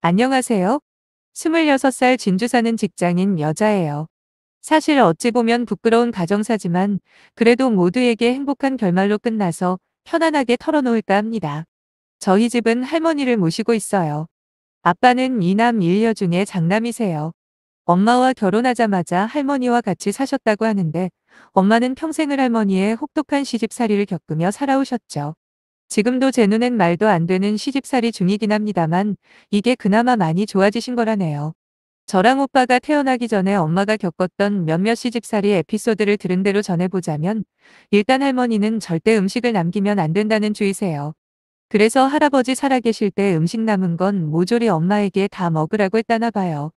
안녕하세요. 26살 진주 사는 직장인 여자예요. 사실 어찌 보면 부끄러운 가정사지만 그래도 모두에게 행복한 결말로 끝나서 편안하게 털어놓을까 합니다. 저희 집은 할머니를 모시고 있어요. 아빠는 이남 일녀 중에 장남이세요. 엄마와 결혼하자마자 할머니와 같이 사셨다고 하는데 엄마는 평생을 할머니의 혹독한 시집살이를 겪으며 살아오셨죠. 지금도 제 눈엔 말도 안 되는 시집살이 중이긴 합니다만 이게 그나마 많이 좋아지신 거라네요. 저랑 오빠가 태어나기 전에 엄마가 겪었던 몇몇 시집살이 에피소드를 들은 대로 전해보자면 일단 할머니는 절대 음식을 남기면 안 된다는 주의세요. 그래서 할아버지 살아계실 때 음식 남은 건 모조리 엄마에게 다 먹으라고 했다나 봐요.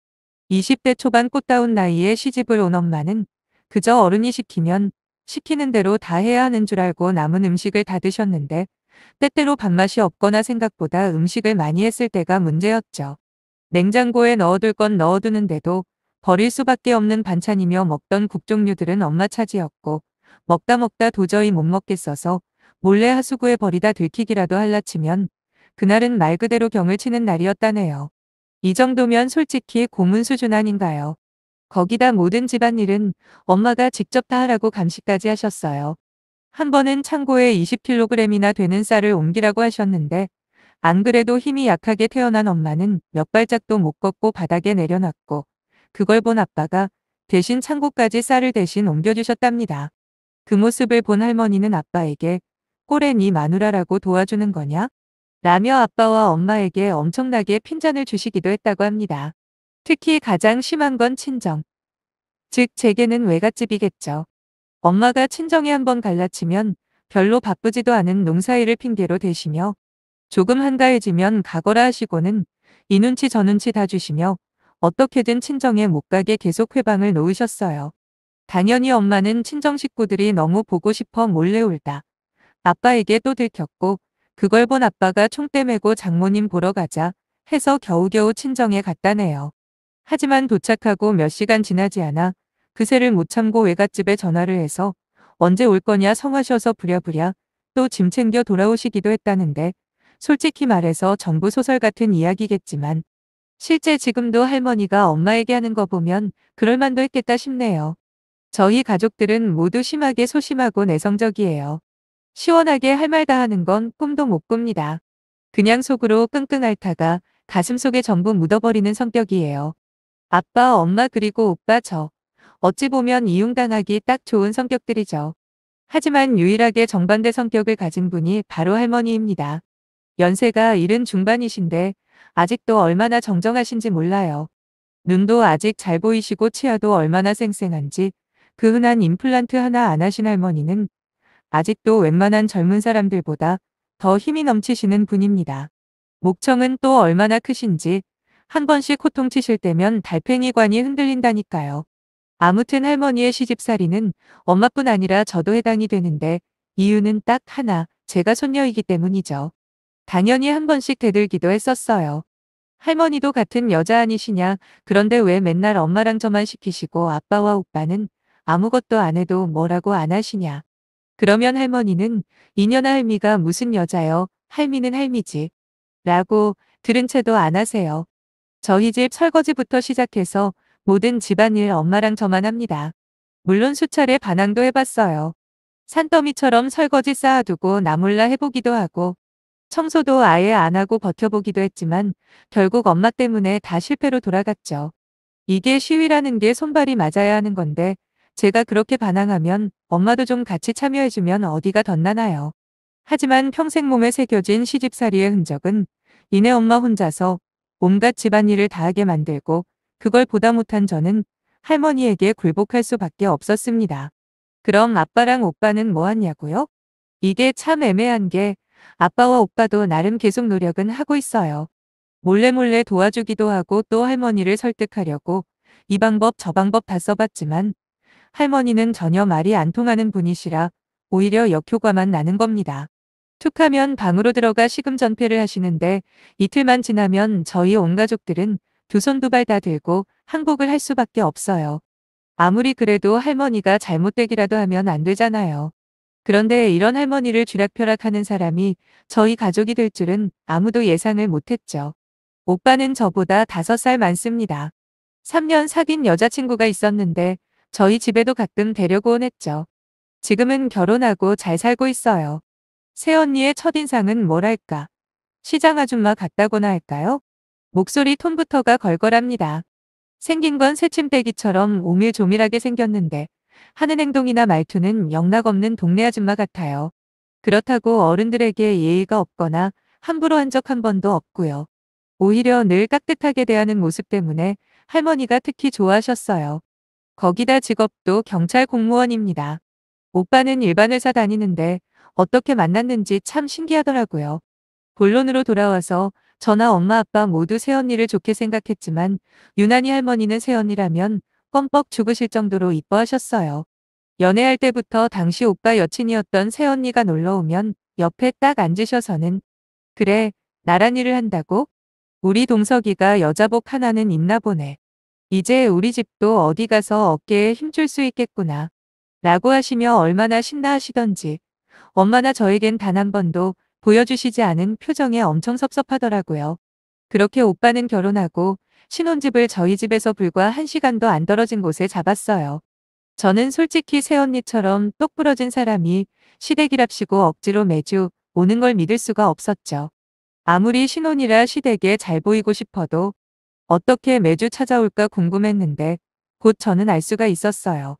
20대 초반 꽃다운 나이에 시집을 온 엄마는 그저 어른이 시키면 시키는 대로 다 해야 하는 줄 알고 남은 음식을 다 드셨는데 때때로 밥맛이 없거나 생각보다 음식을 많이 했을 때가 문제였죠. 냉장고에 넣어둘 건 넣어두는데도 버릴 수밖에 없는 반찬이며 먹던 국 종류들은 엄마 차지였고 먹다 먹다 도저히 못 먹겠어서 몰래 하수구에 버리다 들키기라도 할라 치면 그날은 말 그대로 경을 치는 날이었다네요. 이 정도면 솔직히 고문 수준 아닌가요? 거기다 모든 집안일은 엄마가 직접 다 하라고 감시까지 하셨어요. 한 번은 창고에 20kg이나 되는 쌀을 옮기라고 하셨는데 안 그래도 힘이 약하게 태어난 엄마는 몇 발짝도 못 걷고 바닥에 내려놨고 그걸 본 아빠가 대신 창고까지 쌀을 대신 옮겨주셨답니다. 그 모습을 본 할머니는 아빠에게 꼴에 네 마누라라고 도와주는 거냐? 라며 아빠와 엄마에게 엄청나게 핀잔을 주시기도 했다고 합니다. 특히 가장 심한 건 친정, 즉 제게는 외갓집이겠죠. 엄마가 친정에 한번 갈라치면 별로 바쁘지도 않은 농사일을 핑계로 대시며 조금 한가해지면 가거라 하시고는 이 눈치 저 눈치 다 주시며 어떻게든 친정에 못 가게 계속 회방을 놓으셨어요. 당연히 엄마는 친정 식구들이 너무 보고 싶어 몰래 울다 아빠에게 또 들켰고 그걸 본 아빠가 총대 메고 장모님 보러 가자 해서 겨우겨우 친정에 갔다네요. 하지만 도착하고 몇 시간 지나지 않아 그새를 못 참고 외갓집에 전화를 해서 언제 올 거냐 성하셔서 부랴부랴 또 짐 챙겨 돌아오시기도 했다는데 솔직히 말해서 전부 소설 같은 이야기겠지만 실제 지금도 할머니가 엄마에게 하는 거 보면 그럴 만도 했겠다 싶네요. 저희 가족들은 모두 심하게 소심하고 내성적이에요. 시원하게 할 말 다 하는 건 꿈도 못 꿉니다. 그냥 속으로 끙끙 앓다가 가슴속에 전부 묻어버리는 성격이에요. 아빠, 엄마 그리고 오빠 저. 어찌 보면 이용당하기 딱 좋은 성격들이죠. 하지만 유일하게 정반대 성격을 가진 분이 바로 할머니입니다. 연세가 70 중반이신데 아직도 얼마나 정정하신지 몰라요. 눈도 아직 잘 보이시고 치아도 얼마나 쌩쌩한지 그 흔한 임플란트 하나 안 하신 할머니는 아직도 웬만한 젊은 사람들보다 더 힘이 넘치시는 분입니다. 목청은 또 얼마나 크신지 한 번씩 호통치실 때면 달팽이관이 흔들린다니까요. 아무튼 할머니의 시집살이는 엄마뿐 아니라 저도 해당이 되는데 이유는 딱 하나, 제가 손녀이기 때문이죠. 당연히 한 번씩 대들기도 했었어요. 할머니도 같은 여자 아니시냐, 그런데 왜 맨날 엄마랑 저만 시키시고 아빠와 오빠는 아무것도 안 해도 뭐라고 안 하시냐. 그러면 할머니는 이년아 할미가 무슨 여자요, 할미는 할미지. 라고 들은 채도 안 하세요. 저희 집 설거지부터 시작해서 모든 집안일 엄마랑 저만 합니다. 물론 수차례 반항도 해봤어요. 산더미처럼 설거지 쌓아두고 나 몰라 해보기도 하고 청소도 아예 안 하고 버텨보기도 했지만 결국 엄마 때문에 다 실패로 돌아갔죠. 이게 시위라는 게 손발이 맞아야 하는 건데 제가 그렇게 반항하면 엄마도 좀 같이 참여해주면 어디가 덧나나요. 하지만 평생 몸에 새겨진 시집살이의 흔적은 이내 엄마 혼자서 온갖 집안일을 다 하게 만들고 그걸 보다 못한 저는 할머니에게 굴복할 수밖에 없었습니다. 그럼 아빠랑 오빠는 뭐 하냐고요? 이게 참 애매한 게 아빠와 오빠도 나름 계속 노력은 하고 있어요. 몰래 도와주기도 하고 또 할머니를 설득하려고 이 방법 저 방법 다 써봤지만 할머니는 전혀 말이 안 통하는 분이시라 오히려 역효과만 나는 겁니다. 툭하면 방으로 들어가 시금전폐를 하시는데 이틀만 지나면 저희 온 가족들은 두 손 두 발 다 들고 항복을 할 수밖에 없어요. 아무리 그래도 할머니가 잘못되기라도 하면 안 되잖아요. 그런데 이런 할머니를 쥐락펴락하는 사람이 저희 가족이 될 줄은 아무도 예상을 못했죠. 오빠는 저보다 5살 많습니다. 3년 사귄 여자친구가 있었는데 저희 집에도 가끔 데려오곤 했죠. 지금은 결혼하고 잘 살고 있어요. 새언니의 첫인상은 뭐랄까? 시장 아줌마 같다고나 할까요? 목소리 톤부터가 걸걸합니다. 생긴 건 새침대기처럼 오밀조밀하게 생겼는데 하는 행동이나 말투는 영락없는 동네 아줌마 같아요. 그렇다고 어른들에게 예의가 없거나 함부로 한 적 한 번도 없고요. 오히려 늘 깍듯하게 대하는 모습 때문에 할머니가 특히 좋아하셨어요. 거기다 직업도 경찰 공무원입니다. 오빠는 일반 회사 다니는데 어떻게 만났는지 참 신기하더라고요. 본론으로 돌아와서 저나 엄마 아빠 모두 새언니를 좋게 생각했지만 유난히 할머니는 새언니라면 껌뻑 죽으실 정도로 이뻐하셨어요. 연애할 때부터 당시 오빠 여친이었던 새언니가 놀러오면 옆에 딱 앉으셔서는 그래, 나란 일을 한다고? 우리 동석이가 여자복 하나는 입나 보네. 이제 우리 집도 어디 가서 어깨에 힘줄 수 있겠구나. 라고 하시며 얼마나 신나하시던지 엄마나 저에겐 단 한 번도 보여주시지 않은 표정에 엄청 섭섭하더라고요. 그렇게 오빠는 결혼하고 신혼집을 저희 집에서 불과 1시간도 안 떨어진 곳에 잡았어요. 저는 솔직히 새언니처럼 똑 부러진 사람이 시댁이랍시고 억지로 매주 오는 걸 믿을 수가 없었죠. 아무리 신혼이라 시댁에 잘 보이고 싶어도 어떻게 매주 찾아올까 궁금했는데 곧 저는 알 수가 있었어요.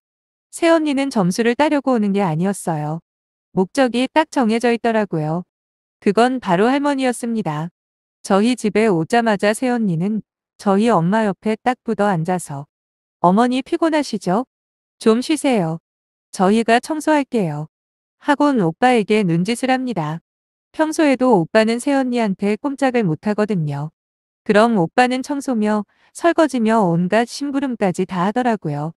새언니는 점수를 따려고 오는 게 아니었어요. 목적이 딱 정해져 있더라고요. 그건 바로 할머니였습니다. 저희 집에 오자마자 새언니는 저희 엄마 옆에 딱 붙어 앉아서 어머니 피곤하시죠? 좀 쉬세요. 저희가 청소할게요. 하곤 오빠에게 눈짓을 합니다. 평소에도 오빠는 새언니한테 꼼짝을 못하거든요. 그럼 오빠는 청소며 설거지며 온갖 심부름까지 다 하더라고요.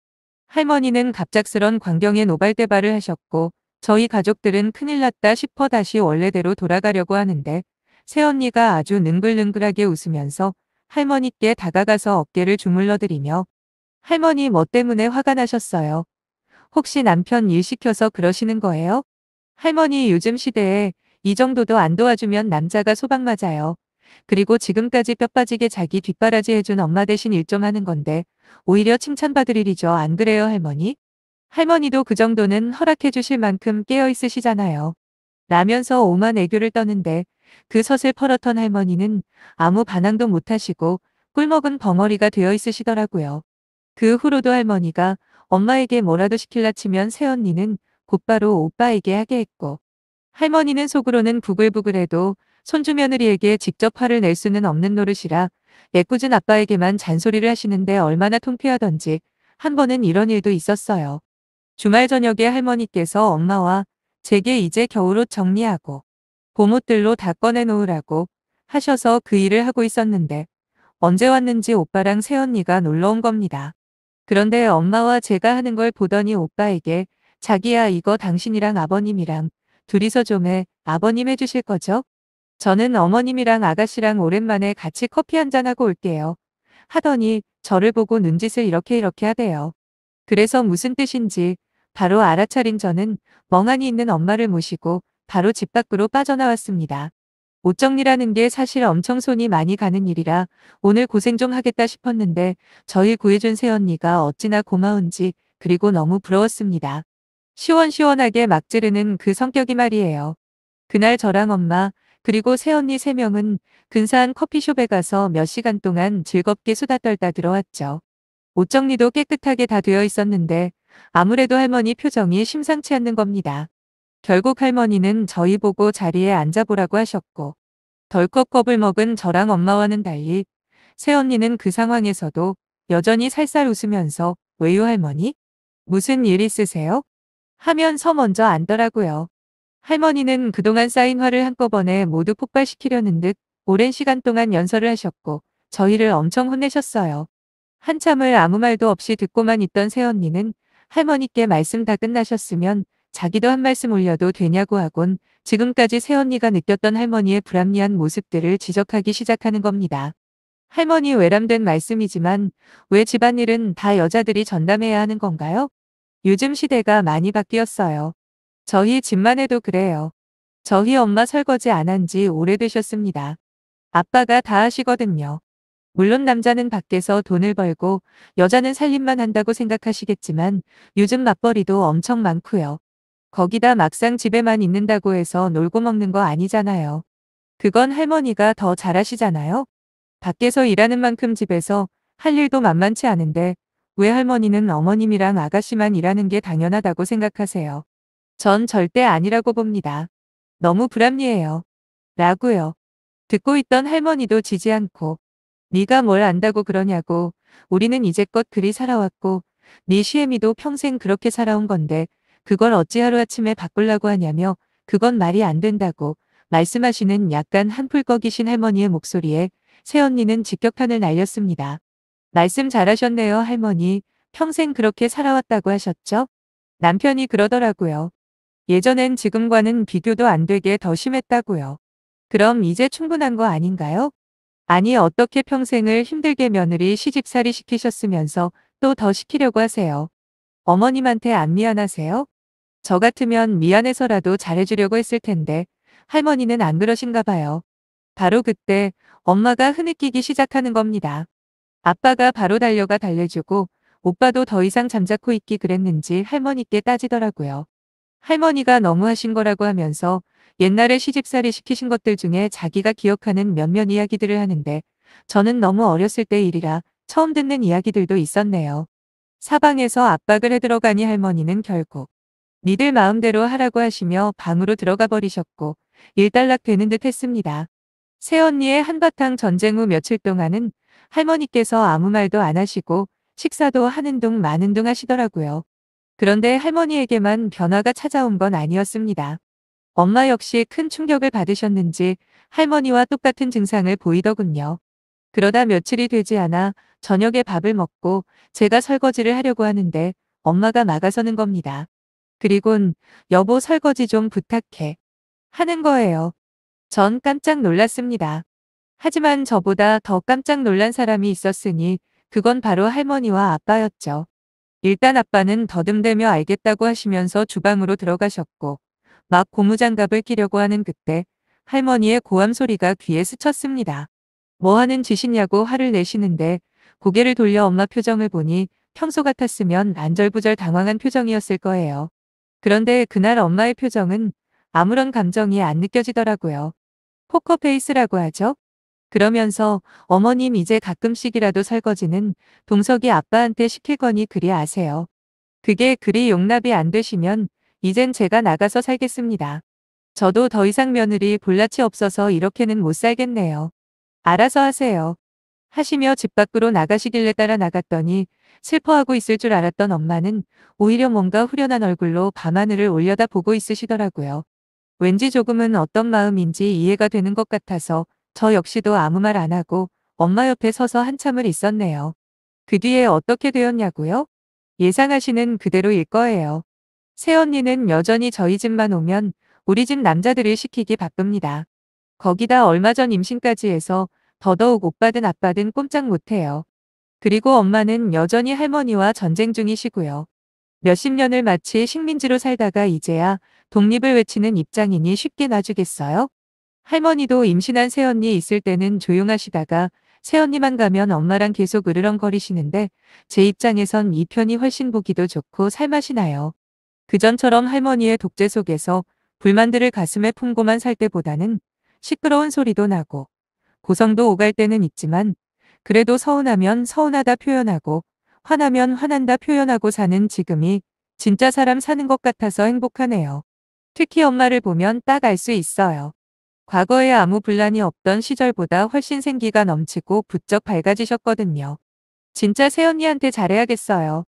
할머니는 갑작스런 광경에 노발대발을 하셨고 저희 가족들은 큰일 났다 싶어 다시 원래대로 돌아가려고 하는데 새언니가 아주 능글능글하게 웃으면서 할머니께 다가가서 어깨를 주물러드리며 할머니 뭐 때문에 화가 나셨어요? 혹시 남편 일 시켜서 그러시는 거예요? 할머니 요즘 시대에 이 정도도 안 도와주면 남자가 소박 맞아요. 그리고 지금까지 뼈 빠지게 자기 뒷바라지 해준 엄마 대신 일 좀 하는 건데 오히려 칭찬받을 일이죠. 안 그래요 할머니? 할머니도 그 정도는 허락해 주실 만큼 깨어 있으시잖아요. 라면서 오만 애교를 떠는데 그 섯을 펄었던 할머니는 아무 반항도 못하시고 꿀먹은 벙어리가 되어 있으시더라고요. 그 후로도 할머니가 엄마에게 뭐라도 시킬라 치면 새언니는 곧바로 오빠에게 하게 했고 할머니는 속으로는 부글부글해도 손주며느리에게 직접 화를 낼 수는 없는 노릇이라 애꿎은 아빠에게만 잔소리를 하시는데 얼마나 통쾌하던지 한 번은 이런 일도 있었어요. 주말 저녁에 할머니께서 엄마와 제게 이제 겨울옷 정리하고 봄옷들로 다 꺼내놓으라고 하셔서 그 일을 하고 있었는데 언제 왔는지 오빠랑 새언니가 놀러 온 겁니다. 그런데 엄마와 제가 하는 걸 보더니 오빠에게 자기야 이거 당신이랑 아버님이랑 둘이서 좀 해. 아버님 해주실 거죠? 저는 어머님이랑 아가씨랑 오랜만에 같이 커피 한잔하고 올게요. 하더니 저를 보고 눈짓을 이렇게 하대요. 그래서 무슨 뜻인지 바로 알아차린 저는 멍하니 있는 엄마를 모시고 바로 집 밖으로 빠져나왔습니다. 옷 정리라는 게 사실 엄청 손이 많이 가는 일이라 오늘 고생 좀 하겠다 싶었는데 저희 구해준 새언니가 어찌나 고마운지 그리고 너무 부러웠습니다. 시원시원하게 막 지르는 그 성격이 말이에요. 그날 저랑 엄마 그리고 새언니 3명은 근사한 커피숍에 가서 몇 시간 동안 즐겁게 수다 떨다 들어왔죠. 옷 정리도 깨끗하게 다 되어 있었는데 아무래도 할머니 표정이 심상치 않는 겁니다. 결국 할머니는 저희 보고 자리에 앉아보라고 하셨고 덜컥 겁을 먹은 저랑 엄마와는 달리 새언니는 그 상황에서도 여전히 살살 웃으면서 왜요 할머니? 무슨 일 있으세요? 하면서 먼저 앉더라고요. 할머니는 그동안 쌓인 화를 한꺼번에 모두 폭발시키려는 듯 오랜 시간 동안 연설을 하셨고 저희를 엄청 혼내셨어요. 한참을 아무 말도 없이 듣고만 있던 새언니는 할머니께 말씀 다 끝나셨으면 자기도 한 말씀 올려도 되냐고 하곤 지금까지 새언니가 느꼈던 할머니의 불합리한 모습들을 지적하기 시작하는 겁니다. 할머니 외람된 말씀이지만 왜 집안일은 다 여자들이 전담해야 하는 건가요? 요즘 시대가 많이 바뀌었어요. 저희 집만 해도 그래요. 저희 엄마 설거지 안 한 지 오래되셨습니다. 아빠가 다 하시거든요. 물론 남자는 밖에서 돈을 벌고 여자는 살림만 한다고 생각하시겠지만 요즘 맞벌이도 엄청 많고요. 거기다 막상 집에만 있는다고 해서 놀고 먹는 거 아니잖아요. 그건 할머니가 더 잘하시잖아요. 밖에서 일하는 만큼 집에서 할 일도 만만치 않은데 왜 할머니는 어머님이랑 아가씨만 일하는 게 당연하다고 생각하세요? 전 절대 아니라고 봅니다. 너무 불합리해요. 라고요. 듣고 있던 할머니도 지지 않고 네가 뭘 안다고 그러냐고. 우리는 이제껏 그리 살아왔고 네 시애미도 평생 그렇게 살아온 건데 그걸 어찌 하루아침에 바꾸려고 하냐며 그건 말이 안 된다고 말씀하시는 약간 한풀 꺾이신 할머니의 목소리에 새언니는 직격탄을 날렸습니다. 말씀 잘하셨네요, 할머니. 평생 그렇게 살아왔다고 하셨죠? 남편이 그러더라고요. 예전엔 지금과는 비교도 안 되게 더 심했다고요. 그럼 이제 충분한 거 아닌가요? 아니 어떻게 평생을 힘들게 며느리 시집살이 시키셨으면서 또 더 시키려고 하세요. 어머님한테 안 미안하세요? 저 같으면 미안해서라도 잘해주려고 했을 텐데 할머니는 안 그러신가 봐요. 바로 그때 엄마가 흐느끼기 시작하는 겁니다. 아빠가 바로 달려가 달래주고 오빠도 더 이상 잠자코 있기 그랬는지 할머니께 따지더라고요. 할머니가 너무하신 거라고 하면서 옛날에 시집살이 시키신 것들 중에 자기가 기억하는 몇몇 이야기들을 하는데 저는 너무 어렸을 때 일이라 처음 듣는 이야기들도 있었네요. 사방에서 압박을 해들어가니 할머니는 결국 니들 마음대로 하라고 하시며 방으로 들어가 버리셨고 일단락 되는 듯 했습니다. 새언니의 한바탕 전쟁 후 며칠 동안은 할머니께서 아무 말도 안 하시고 식사도 하는 둥 마는 둥 하시더라고요. 그런데 할머니에게만 변화가 찾아온 건 아니었습니다. 엄마 역시 큰 충격을 받으셨는지 할머니와 똑같은 증상을 보이더군요. 그러다 며칠이 되지 않아 저녁에 밥을 먹고 제가 설거지를 하려고 하는데 엄마가 막아서는 겁니다. 그리곤 여보 설거지 좀 부탁해 하는 거예요. 전 깜짝 놀랐습니다. 하지만 저보다 더 깜짝 놀란 사람이 있었으니 그건 바로 할머니와 아빠였죠. 일단 아빠는 더듬대며 알겠다고 하시면서 주방으로 들어가셨고 막 고무장갑을 끼려고 하는 그때 할머니의 고함 소리가 귀에 스쳤습니다. 뭐 하는 짓이냐고 화를 내시는데 고개를 돌려 엄마 표정을 보니 평소 같았으면 안절부절 당황한 표정이었을 거예요. 그런데 그날 엄마의 표정은 아무런 감정이 안 느껴지더라고요. 포커페이스라고 하죠. 그러면서 어머님 이제 가끔씩이라도 설거지는 동석이 아빠한테 시킬 거니 그리 아세요. 그게 그리 용납이 안 되시면 이젠 제가 나가서 살겠습니다. 저도 더 이상 며느리 볼낯이 없어서 이렇게는 못 살겠네요. 알아서 하세요. 하시며 집 밖으로 나가시길래 따라 나갔더니 슬퍼하고 있을 줄 알았던 엄마는 오히려 뭔가 후련한 얼굴로 밤하늘을 올려다 보고 있으시더라고요. 왠지 조금은 어떤 마음인지 이해가 되는 것 같아서 저 역시도 아무 말 안 하고 엄마 옆에 서서 한참을 있었네요. 그 뒤에 어떻게 되었냐고요? 예상하시는 그대로일 거예요. 새언니는 여전히 저희 집만 오면 우리 집 남자들을 시키기 바쁩니다. 거기다 얼마 전 임신까지 해서 더더욱 오빠든 아빠든 꼼짝 못해요. 그리고 엄마는 여전히 할머니와 전쟁 중이시고요. 몇십 년을 마치 식민지로 살다가 이제야 독립을 외치는 입장이니 쉽게 놔주겠어요? 할머니도 임신한 새언니 있을 때는 조용하시다가 새언니만 가면 엄마랑 계속 으르렁거리시는데 제 입장에선 이 편이 훨씬 보기도 좋고 살맛이 나요. 그전처럼 할머니의 독재 속에서 불만들을 가슴에 품고만 살 때보다는 시끄러운 소리도 나고 고성도 오갈 때는 있지만 그래도 서운하면 서운하다 표현하고 화나면 화난다 표현하고 사는 지금이 진짜 사람 사는 것 같아서 행복하네요. 특히 엄마를 보면 딱 알 수 있어요. 과거에 아무 분란이 없던 시절보다 훨씬 생기가 넘치고 부쩍 밝아지셨거든요. 진짜 새언니한테 잘해야겠어요.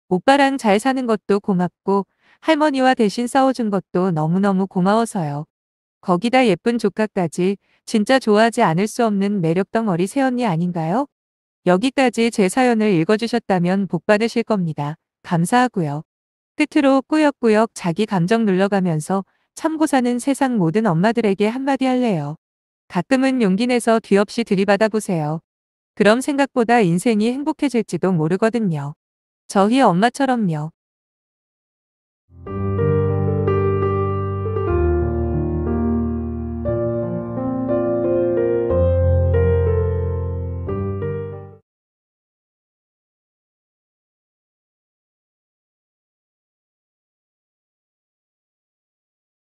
오빠랑 잘 사는 것도 고맙고 할머니와 대신 싸워준 것도 너무너무 고마워서요. 거기다 예쁜 조카까지 진짜 좋아하지 않을 수 없는 매력 덩어리 새언니 아닌가요? 여기까지 제 사연을 읽어주셨다면 복 받으실 겁니다. 감사하고요. 끝으로 꾸역꾸역 자기 감정 눌러가면서 참고 사는 세상 모든 엄마들에게 한마디 할래요. 가끔은 용기 내서 뒤 없이 들이받아 보세요. 그럼 생각보다 인생이 행복해질지도 모르거든요. 저희 엄마처럼요.